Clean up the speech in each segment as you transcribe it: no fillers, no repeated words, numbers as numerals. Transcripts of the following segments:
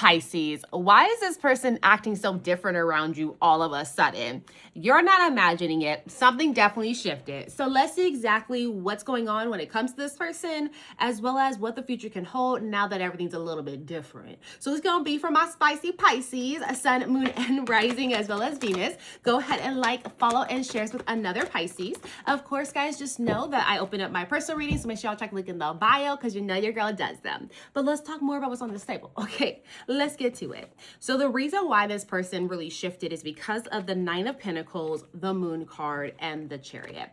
Pisces, why is this person acting so different around you all of a sudden? You're not imagining it. Something definitely shifted. So let's see exactly what's going on when it comes to this person, as well as what the future can hold now that everything's a little bit different. So it's going to be for my spicy Pisces, sun, moon, and rising, as well as Venus. Go ahead and like, follow, and share with another Pisces. Of course, guys, just know that I open up my personal readings, so make sure y'all check the link in the bio because you know your girl does them. But let's talk more about what's on this table. Okay, let's get to it. So the reason why this person really shifted is because of the Nine of Pentacles, the Moon card, and the Chariot.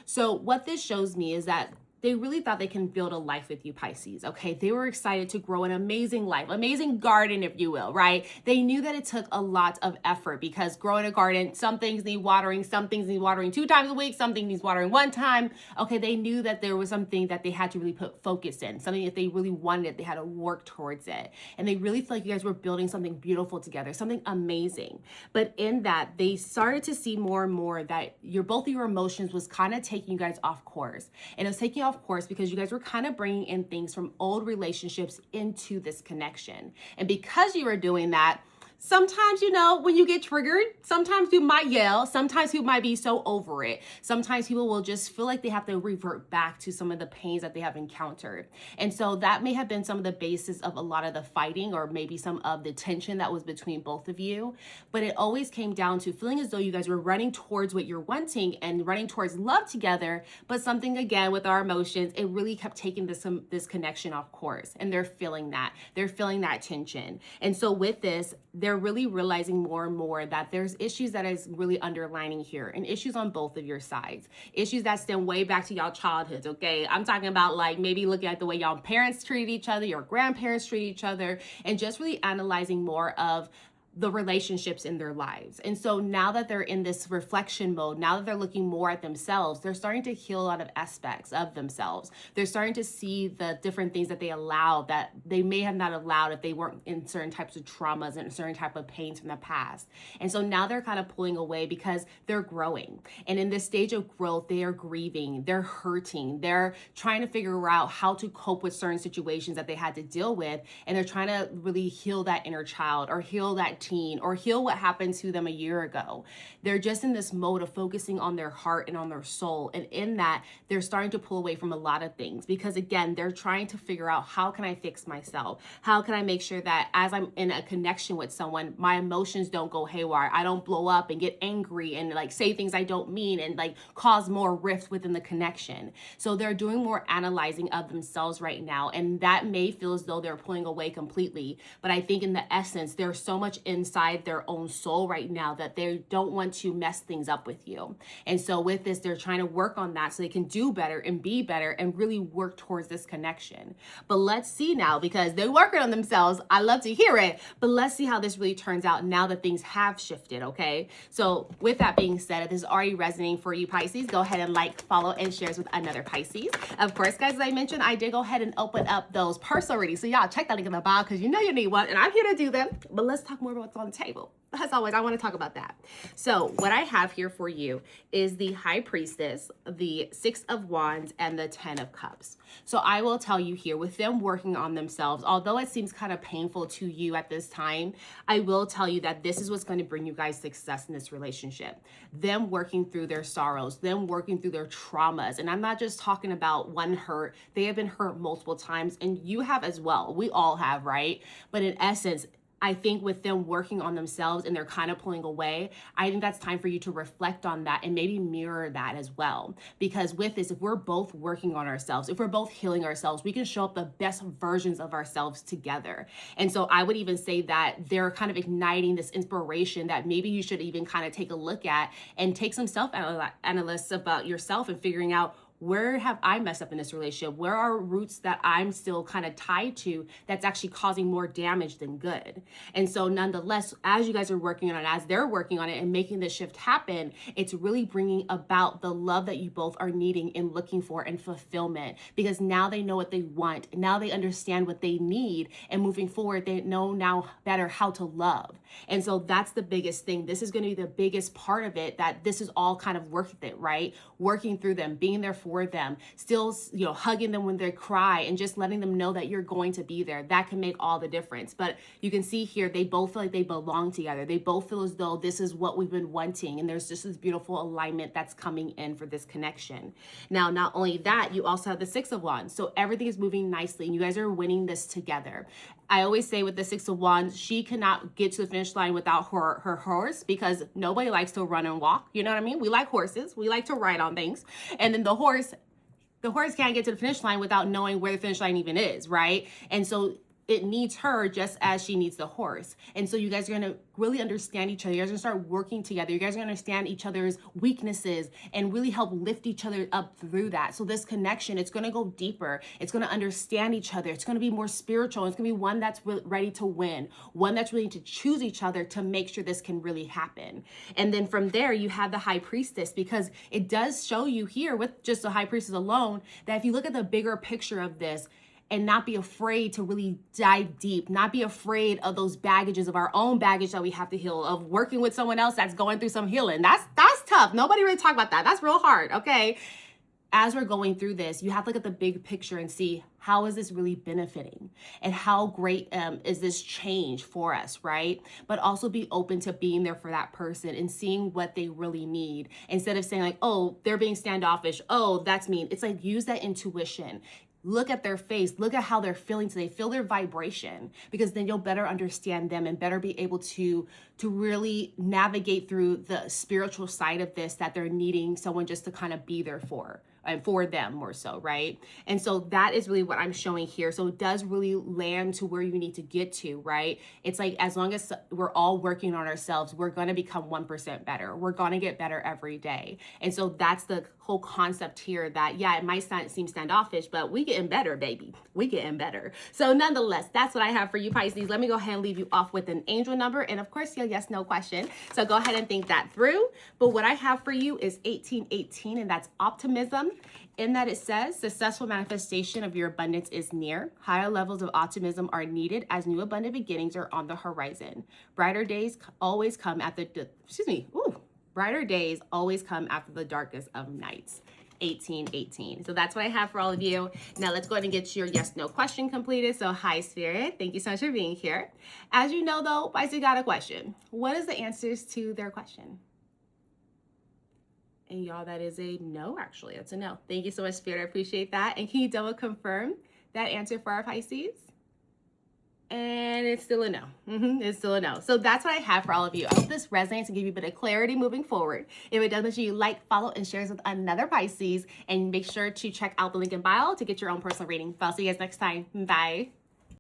So what this shows me is that they really thought they can build a life with you, Pisces, okay? They were excited to grow an amazing life, amazing garden, if you will, right? They knew that it took a lot of effort because growing a garden, some things need watering, some things need watering 2 times a week, some things need watering 1 time. Okay, they knew that there was something that they had to really put focus in, something that they really wanted, they had to work towards it. And they really feel like you guys were building something beautiful together, something amazing. But in that, they started to see more and more that both of your emotions was kind of taking you guys off course. And it was taking you off course because you guys were kind of bringing in things from old relationships into this connection. And because you were doing that, sometimes, when you get triggered, sometimes you might yell. Sometimes people might be so over it. Sometimes people will just feel like they have to revert back to some of the pains that they have encountered. And so that may have been some of the basis of a lot of the fighting, or maybe some of the tension that was between both of you. But it always came down to feeling as though you guys were running towards what you're wanting and running towards love together. But something, again, with our emotions, it really kept taking this connection off course. And they're feeling that. They're feeling that tension. And so with this, they're really realizing more and more that there's issues that is really underlining here, and issues on both of your sides, issues that stem way back to y'all childhoods. Okay, I'm talking about like maybe looking at the way y'all parents treated each other, your grandparents treated each other, and just really analyzing more of the relationships in their lives. And so now that they're in this reflection mode, now that they're looking more at themselves, they're starting to heal a lot of aspects of themselves. They're starting to see the different things that they allow that they may have not allowed if they weren't in certain types of traumas and certain type of pains from the past. And so now they're kind of pulling away because they're growing. And in this stage of growth, they are grieving, they're hurting, they're trying to figure out how to cope with certain situations that they had to deal with. And they're trying to really heal that inner child, or heal that teen, or heal what happened to them a year ago. They're just in this mode of focusing on their heart and on their soul. And in that, they're starting to pull away from a lot of things because, again, they're trying to figure out, how can I fix myself? How can I make sure that as I'm in a connection with someone, my emotions don't go haywire? I don't blow up and get angry and like say things I don't mean and like cause more rift within the connection. So they're doing more analyzing of themselves right now. And that may feel as though they're pulling away completely. But I think in the essence, there's so much inside their own soul right now that they don't want to mess things up with you. And so with this, they're trying to work on that so they can do better and be better and really work towards this connection. But let's see now, because they're working on themselves. I love to hear it, but let's see how this really turns out now that things have shifted, okay? So with that being said, if this is already resonating for you, Pisces, go ahead and like, follow, and share with another Pisces. Of course, guys, as I mentioned, I did go ahead and open up those personal readings. So y'all check that link in the bio because you know you need one, and I'm here to do them. But let's talk more about what's on the table. As always, I want to talk about that. So what I have here for you is the High Priestess, the Six of Wands, and the Ten of Cups. So I will tell you here, with them working on themselves, although it seems kind of painful to you at this time, I will tell you that this is what's going to bring you guys success in this relationship. Them working through their sorrows, them working through their traumas. And I'm not just talking about one hurt. They have been hurt multiple times, and you have as well. We all have, right? But in essence, I think with them working on themselves and they're kind of pulling away, I think that's time for you to reflect on that and maybe mirror that as well. Because with this, if we're both working on ourselves, if we're both healing ourselves, we can show up the best versions of ourselves together. And so I would even say that they're kind of igniting this inspiration that maybe you should even kind of take a look at and take some self-analysis about yourself and figuring out, where have I messed up in this relationship? Where are roots that I'm still kind of tied to that's actually causing more damage than good? And so nonetheless, as you guys are working on it, as they're working on it and making this shift happen, it's really bringing about the love that you both are needing and looking for and fulfillment, because now they know what they want. Now they understand what they need, and moving forward, they know now better how to love. And so that's the biggest thing. This is going to be the biggest part of it, that this is all kind of worth it, right? Working through them, being there for for them, still, hugging them when they cry and just letting them know that you're going to be there. That can make all the difference. But you can see here, they both feel like they belong together. They both feel as though this is what we've been wanting. And there's just this beautiful alignment that's coming in for this connection. Now, not only that, you also have the Six of Wands. So everything is moving nicely and you guys are winning this together. I always say with the Six of Wands, she cannot get to the finish line without her horse, because nobody likes to run and walk. You know what I mean? We like horses. We like to ride on things. And then the horse can't get to the finish line without knowing where the finish line even is, right? And so it needs her just as she needs the horse. And so you guys are going to really understand each other. You guys are going to start working together. You guys are going to understand each other's weaknesses and really help lift each other up through that. So this connection, it's going to go deeper. It's going to understand each other. It's going to be more spiritual. It's going to be one that's ready to win, one that's ready to choose each other to make sure this can really happen. And then from there, you have the High Priestess, because it does show you here with just the High Priestess alone that if you look at the bigger picture of this, and not be afraid to really dive deep, not be afraid of those baggages, of our own baggage that we have to heal, of working with someone else that's going through some healing. That's tough. Nobody really talk about that. That's real hard, okay? As we're going through this, you have to look at the big picture and see, how is this really benefiting? And how great is this change for us, right? But also be open to being there for that person and seeing what they really need. Instead of saying like, oh, they're being standoffish. Oh, that's mean. It's like, use that intuition. Look at their face, look at how they're feeling today, feel their vibration, because then you'll better understand them and better be able to really navigate through the spiritual side of this that they're needing someone just to kind of be there for. And for them more so, right? And so that is really what I'm showing here. So it does really land to where you need to get to, right? It's like, as long as we're all working on ourselves, we're going to become 1% better. We're going to get better every day. And so that's the whole concept here, that, yeah, it might seem standoffish, but we getting better, baby. We getting better. So nonetheless, that's what I have for you, Pisces. Let me go ahead and leave you off with an angel number. And of course, your yes, no question. So go ahead and think that through. But what I have for you is 1818, and that's optimism. In that it says, successful manifestation of your abundance is near. Higher levels of optimism are needed as new abundant beginnings are on the horizon. Brighter days always come after brighter days always come after the darkest of nights. 1818. So that's what I have for all of you. Now let's go ahead and get your yes, no question completed. So hi, Spirit. Thank you so much for being here. As you know, though, Pisces got a question. What is the answers to their question? And y'all, that is a no, actually. That's a no. Thank you so much, Spirit. I appreciate that. And can you double confirm that answer for our Pisces? And it's still a no. It's still a no. So that's what I have for all of you. I hope this resonates and give you a bit of clarity moving forward. If it does, make sure you like, follow, and share this with another Pisces. And make sure to check out the link in bio to get your own personal reading. But I'll see you guys next time. Bye.